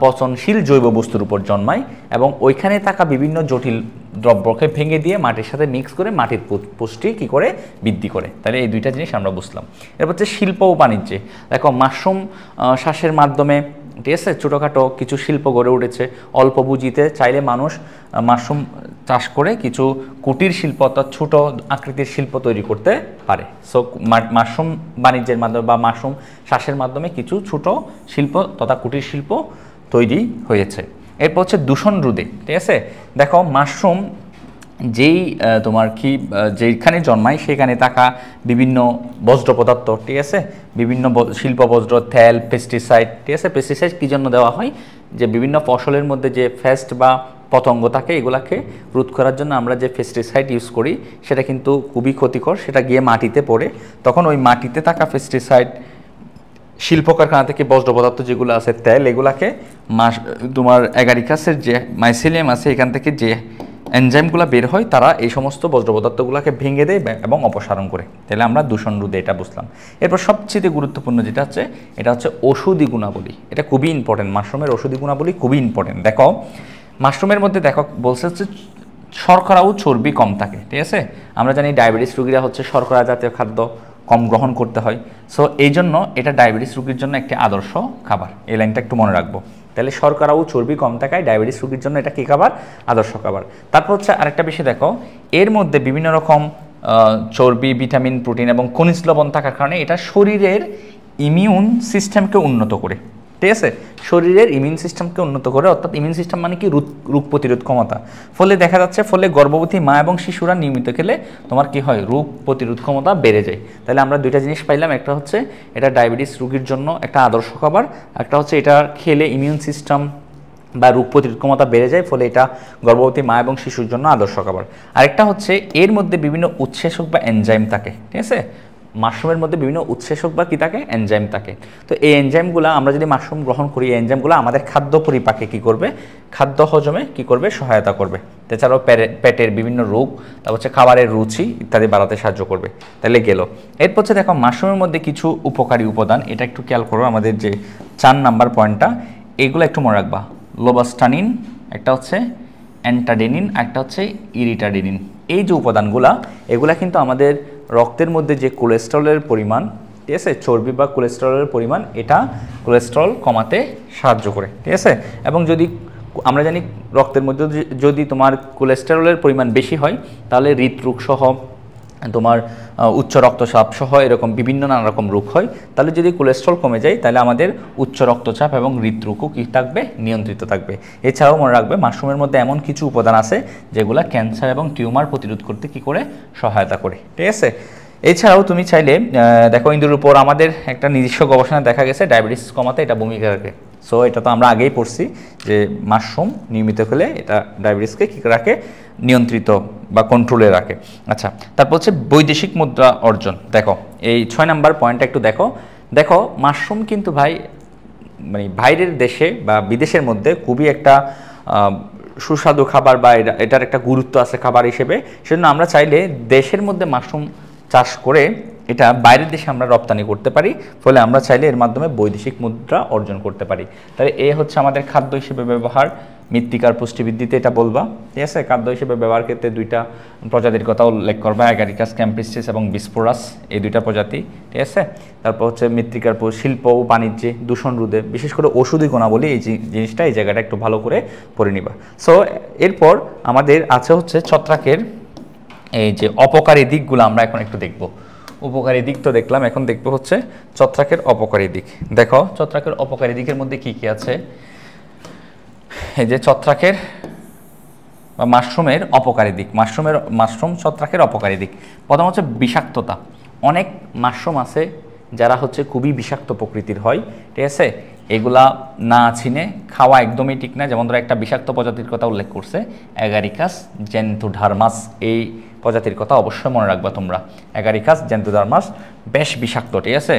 পচনশীল জৈব বস্তুর উপর জন্মায় এবং ওইখানে থাকা বিভিন্ন জটিল দ্রব্যকে ভেঙে দিয়ে মাটির সাথে মিক্স করে মাটির পুষ্টি কি করে বৃদ্ধি করে। তাহলে এই দুইটা জিনিস আমরা বুঝলাম। এরপর হচ্ছে শিল্প ও বাণিজ্যে দেখো মাশরুম চাষের মাধ্যমে, ঠিক আছে, ছোটোখাটো কিছু শিল্প গড়ে উঠেছে। অল্প পুঁজিতে চাইলে মানুষ মাশরুম চাষ করে কিছু কুটির শিল্প অর্থাৎ ছোটো আকৃতির শিল্প তৈরি করতে পারে। সো মাশরুম বাণিজ্যের মাধ্যমে বা মাশরুম চাষের মাধ্যমে কিছু ছোটো শিল্প তথা কুটির শিল্প তৈরি হয়েছে। এরপর হচ্ছে দূষণ রোধে, ঠিক আছে। দেখো মাশরুম যেই তোমার কি যেখানে জন্মায় সেখানে থাকা বিভিন্ন বজ্র পদার্থ, ঠিক আছে, বিভিন্ন শিল্প বজ্র, তেল, পেস্টিসাইড, ঠিক আছে। পেস্টিসাইড কী জন্য দেওয়া হয়, যে বিভিন্ন ফসলের মধ্যে যে পেস্ট বা পতঙ্গ থাকে এগুলাকে রোধ করার জন্য আমরা যে পেস্টিসাইড ইউজ করি সেটা কিন্তু খুবই ক্ষতিকর। সেটা গিয়ে মাটিতে পড়ে, তখন ওই মাটিতে থাকা পেস্টিসাইড, শিল্প কারখানা থেকে বজ্র পদার্থ যেগুলো আছে, তেল, এগুলাকে তোমার অ্যাগারিকাসের যে মাইসেলিয়াম আছে এখান থেকে যে এনজাইমগুলো বের হয় তারা এই সমস্ত বজ্র পদার্থগুলোকে ভেঙে দেয় এবং অপসারণ করে। তাহলে আমরা দূষণ রোধে এটা বুঝলাম। এরপর সবচেয়ে গুরুত্বপূর্ণ যেটা হচ্ছে এটা হচ্ছে ঔষধি গুণাবলী। এটা খুবই ইম্পর্টেন্ট, মাশরুমের ঔষধি গুণাবলী খুবই ইম্পর্টেন্ট। দেখো মাশরুমের মধ্যে দেখো বলছে হচ্ছে শর্করা ও চর্বি কম থাকে, ঠিক আছে। আমরা জানি ডায়াবেটিস রোগীরা হচ্ছে শর্করা জাতীয় খাদ্য কম গ্রহণ করতে হয়। সো এই জন্য এটা ডায়াবেটিস রোগীর জন্য একটি আদর্শ খাবার, এই লাইনটা একটু মনে রাখবো। তাহলে শর্করা ও চর্বি কম থাকায় ডায়াবেটিস রোগীর জন্য এটা কী খাবার, আদর্শ খাবার। তারপর হচ্ছে আরেকটা বিষয় দেখো, এর মধ্যে বিভিন্ন রকম চর্বি, ভিটামিন, প্রোটিন এবং খনিজ লবণ থাকার কারণে এটা শরীরের ইমিউন সিস্টেমকে উন্নত করে, ঠিক আছে। শরীরের ইমিউন সিস্টেমকে উন্নত করে, অর্থাৎ ইমিউন সিস্টেম মানে কি রোগ প্রতিরোধ ক্ষমতা। ফলে দেখা যাচ্ছে ফলে গর্ভবতী মা এবং শিশুরা নিয়মিত খেলে তোমার কি হয়, রোগ প্রতিরোধ ক্ষমতা বেড়ে যায়। তাহলে আমরা দুইটা জিনিস পাইলাম, একটা হচ্ছে এটা ডায়াবেটিস রোগীর জন্য একটা আদর্শ খাবার, একটা হচ্ছে এটা খেলে ইমিউন সিস্টেম বা রোগ প্রতিরোধ ক্ষমতা বেড়ে যায়, ফলে এটা গর্ভবতী মা এবং শিশুর জন্য আদর্শ খাবার। আরেকটা হচ্ছে এর মধ্যে বিভিন্ন উৎসেচক বা এনজাইম থাকে, ঠিক আছে। মাশরুমের মধ্যে বিভিন্ন উৎসেচক বা কী থাকে, এনজাইম থাকে। তো এই এনজাইমগুলো আমরা যদি মাশরুম গ্রহণ করি, এই এনজাইমগুলো আমাদের খাদ্য পরিপাকে কী করবে, খাদ্য হজমে কী করবে, সহায়তা করবে। এছাড়াও পেটের বিভিন্ন রোগ, তারপর হচ্ছে খাবারের রুচি ইত্যাদি বাড়াতে সাহায্য করবে। তাহলে গেল। এরপর হচ্ছে দেখো মাশরুমের মধ্যে কিছু উপকারী উপাদান, এটা একটু খেয়াল করো, আমাদের যে 4 নাম্বার পয়েন্টটা, এগুলো একটু মনে রাখবা। লোবাস্টানিন, একটা হচ্ছে অ্যান্টাডেনিন, একটা হচ্ছে ইরিটাডিনিন। এই যে উপাদানগুলা, এগুলা কিন্তু আমাদের রক্তের মধ্যে যে কোলেস্টেরলের পরিমাণ, ঠিক আছে, চর্বি বা কোলেস্টেরলের পরিমাণ, এটা কোলেস্টেরল কমাতে সাহায্য করে, ঠিক আছে। এবং যদি আমরা জানি রক্তের মধ্যে যদি তোমার কোলেস্টেরলের পরিমাণ বেশি হয় তাহলে হৃদরোগ সহ তোমার উচ্চ রক্তচাপ সহ এরকম বিভিন্ন নানা রকম রোগ হয়, তাহলে যদি কোলেস্ট্রল কমে যায় তাহলে আমাদের উচ্চ রক্তচাপ এবং হৃদরোগও কী থাকবে, নিয়ন্ত্রিত থাকবে। এছাড়াও মনে রাখবে মাশরুমের মধ্যে এমন কিছু উপাদান আছে যেগুলো ক্যান্সার এবং টিউমার প্রতিরোধ করতে কী করে, সহায়তা করে। ঠিক আছে, এছাড়াও তুমি চাইলে দেখো ইন্দুরের উপর আমাদের একটা নিজস্ব গবেষণা দেখা গেছে ডায়াবেটিস কমাতে এটা ভূমিকা রাখে। সো এটা তো আমরা আগেই পড়ছি যে মাশরুম নিয়মিত খেলে এটা ডায়াবেটিসকে কী রাখে, নিয়ন্ত্রিত বা কন্ট্রোলে রাখে। আচ্ছা, তারপর হচ্ছে বৈদেশিক মুদ্রা অর্জন। দেখো এই 6 নম্বর পয়েন্টটা একটু দেখো। দেখো মাশরুম কিন্তু ভাই মানে বাইরের দেশে বা বিদেশের মধ্যে খুবই একটা সুস্বাদু খাবার বা এটার একটা গুরুত্ব আছে খাবার হিসেবে। সেজন্য আমরা চাইলে দেশের মধ্যে মাশরুম চাষ করে এটা বাইরের দেশে আমরা রপ্তানি করতে পারি, ফলে আমরা চাইলে এর মাধ্যমে বৈদেশিক মুদ্রা অর্জন করতে পারি। তাহলে এ হচ্ছে আমাদের খাদ্য হিসেবে ব্যবহার, মৃত্তিকার পুষ্টিবৃদ্ধিতে এটা বলবা। ঠিক আছে, খাদ্য হিসেবে ব্যবহার ক্ষেত্রে 2টা প্রজাতির কথা উল্লেখ করবা, অ্যাগারিকাস ক্যাম্পিস্টিস এবং বিস্পোরাস, এই 2টা প্রজাতি। ঠিক আছে, তারপর হচ্ছে মৃত্তিকার শিল্প ও বাণিজ্যে দূষণ রোধে, বিশেষ করে ওষুধি গুণাবলী, এই জিনিসটা এই জায়গাটা একটু ভালো করে পড়ে নিবা। সো এরপর আমাদের আছে হচ্ছে ছত্রাকের এই যে অপকারী দিকগুলো আমরা এখন একটু দেখব। উপকারী দিক তো দেখলাম, এখন দেখবো হচ্ছে ছত্রাকের অপকারী দিক। দেখো ছত্রাকের অপকারী দিকের মধ্যে কি কি আছে। এই যে ছত্রাকের বা মাশরুমের অপকারী দিক, মাশরুম ছত্রাকের অপকারী দিক, প্রথম হচ্ছে বিষাক্ততা। অনেক মাশরুম আছে যারা হচ্ছে খুবই বিষাক্ত প্রকৃতির হয়। ঠিক আছে, এগুলা না চিনে খাওয়া একদমই ঠিক না। যেমন ধরো একটা বিষাক্ত প্রজাতির কথা উল্লেখ করছে, অ্যাগারিকাস জেন্থোডার্মাস, এই প্রজাতির কথা অবশ্যই মনে রাখবা তোমরা। অ্যাগারিকাস জেন্থোডার্মাস বেশ বিষাক্ত। ঠিক আছে,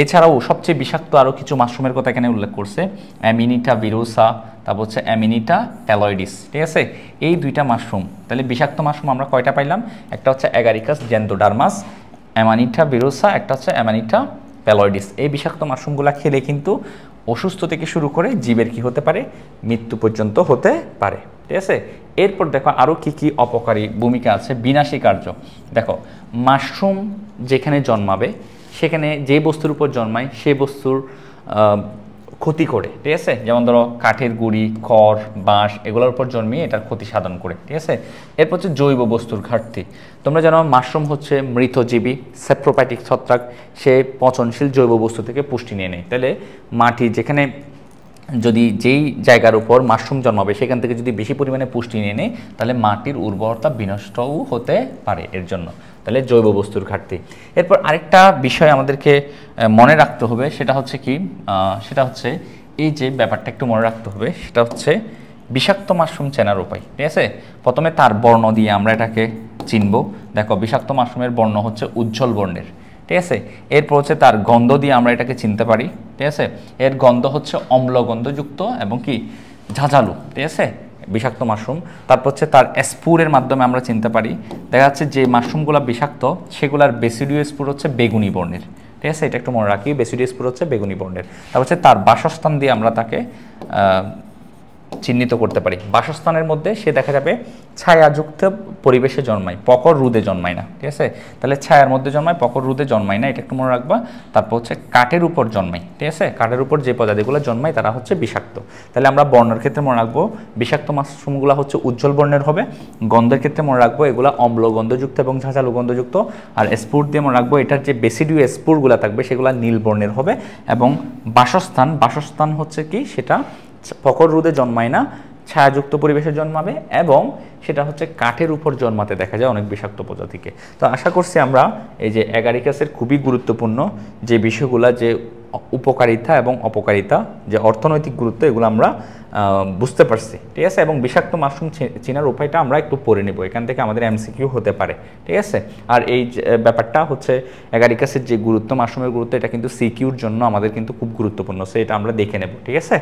এছাড়াও সবচেয়ে বিষাক্ত আরও কিছু মাশরুমের কথা এখানে উল্লেখ করছে, অ্যামিনিটা ভিরুসা, তারপর হচ্ছে অ্যামিনিটা ট্যালয়েডিস। ঠিক আছে, এই 2টা মাশরুম। তাহলে বিষাক্ত মাশরুম আমরা কয়টা পাইলাম, একটা হচ্ছে অ্যাগারিকাস জেন্থোডার্মাস, অ্যামানিটা ভিরুসা, একটা হচ্ছে অ্যামানিটা প্যালয়েডিস। এই বিষাক্ত মাশরুমগুলো খেলে কিন্তু অসুস্থ থেকে শুরু করে জীবের কি হতে পারে, মৃত্যু পর্যন্ত হতে পারে। ঠিক আছে, এরপর দেখো আরও কি কি অপকারী ভূমিকা আছে, বিনাশী কার্য। দেখো মাশরুম যেখানে জন্মাবে সেখানে যে বস্তুর উপর জন্মায় সেই বস্তুর ক্ষতি করে। ঠিক আছে, যেমন ধরো কাঠের গুঁড়ি, খড়, বাঁশ এগুলোর উপর জন্মিয়ে এটার ক্ষতি সাধন করে। ঠিক আছে, এরপর হচ্ছে জৈব বস্তুর ঘাটতি। তোমরা জানো মাশরুম হচ্ছে মৃতজীবী স্যাপ্রোফাইটিক ছত্রাক, সে পচনশীল জৈব বস্তু থেকে পুষ্টি নিয়ে নেয়। তাহলে মাটি যেখানে যদি যেই জায়গার উপর মাশরুম জন্মাবে সেখান থেকে যদি বেশি পরিমাণে পুষ্টি নিয়ে নেয় তাহলে মাটির উর্বরতা বিনষ্টও হতে পারে এর জন্য। তাহলে জৈব বস্তুর ঘাটতি। এরপর আরেকটা বিষয় আমাদেরকে মনে রাখতে হবে, সেটা হচ্ছে কি, সেটা হচ্ছে এই যে ব্যাপারটা একটু মনে রাখতে হবে, সেটা হচ্ছে বিষাক্ত মাশরুম চেনার উপায়। ঠিক আছে, প্রথমে তার বর্ণ দিয়ে আমরা এটাকে চিনব। দেখো বিষাক্ত মাশরুমের বর্ণ হচ্ছে উজ্জ্বল বর্ণের। ঠিক আছে, এরপর হচ্ছে তার গন্ধ দিয়ে আমরা এটাকে চিনতে পারি। ঠিক আছে, এর গন্ধ হচ্ছে অম্ল গন্ধযুক্ত এবং কি ঝাঁঝালু। ঠিক আছে, বিষাক্ত মাশরুম। তারপর হচ্ছে তার স্পুরের মাধ্যমে আমরা চিনতে পারি। দেখা যাচ্ছে যে মাশরুমগুলো বিষাক্ত সেগুলোর বেসিডিও স্পুর হচ্ছে বেগুনি বর্ণের। ঠিক আছে, এটা একটু মনে রাখি, বেসিডিও স্পুর হচ্ছে বেগুনি বর্ণের। তারপর হচ্ছে তার বাসস্থান দিয়ে আমরা তাকে চিহ্নিত করতে পারি। বাসস্থানের মধ্যে সে দেখা যাবে ছায়াযুক্ত পরিবেশে জন্মায়, প্রখর রোদে জন্মায় না। ঠিক আছে, তাহলে ছায়ার মধ্যে জন্মায়, প্রখর রোদে জন্মায় না, এটা একটু মনে রাখবা। তারপর হচ্ছে কাঠের উপর জন্মায়। ঠিক আছে, কাঠের উপর যে প্রজাতিগুলো জন্মায় তারা হচ্ছে বিষাক্ত। তাহলে আমরা বর্ণের ক্ষেত্রে মনে রাখবো বিষাক্ত মাশরুমগুলো হচ্ছে উজ্জ্বল বর্ণের হবে। গন্ধের ক্ষেত্রে মনে রাখবো এগুলো অম্ল গন্ধযুক্ত এবং ঝাঁঝালু গন্ধযুক্ত। আর স্পুর দিয়ে মনে রাখবো এটার যে বেসিডিও স্পুরগুলো থাকবে সেগুলো নীল বর্ণের হবে। এবং বাসস্থান হচ্ছে কি, সেটা প্রখর রোদে জন্মায় না, ছায়াযুক্ত পরিবেশে জন্মাবে এবং সেটা হচ্ছে কাঠের উপর জন্মাতে দেখা যায় অনেক বিষাক্ত প্রজাতিকে। তো আশা করছি আমরা এই যে অ্যাগারিকাসের খুবই গুরুত্বপূর্ণ যে বিষয়গুলো, যে উপকারিতা এবং অপকারিতা, যে অর্থনৈতিক গুরুত্ব, এগুলো আমরা বুঝতে পারছি। ঠিক আছে, এবং বিষাক্ত মাশরুম চেনার উপায়টা আমরা একটু পড়ে নেব, এখান থেকে আমাদের এমসিকিউ হতে পারে। ঠিক আছে, আর এই ব্যাপারটা হচ্ছে অ্যাগারিকাসের যে গুরুত্ব, মাশরুমের গুরুত্ব, এটা কিন্তু সিকিউর জন্য আমাদের কিন্তু খুব গুরুত্বপূর্ণ। সো এটা আমরা দেখে নেব। ঠিক আছে।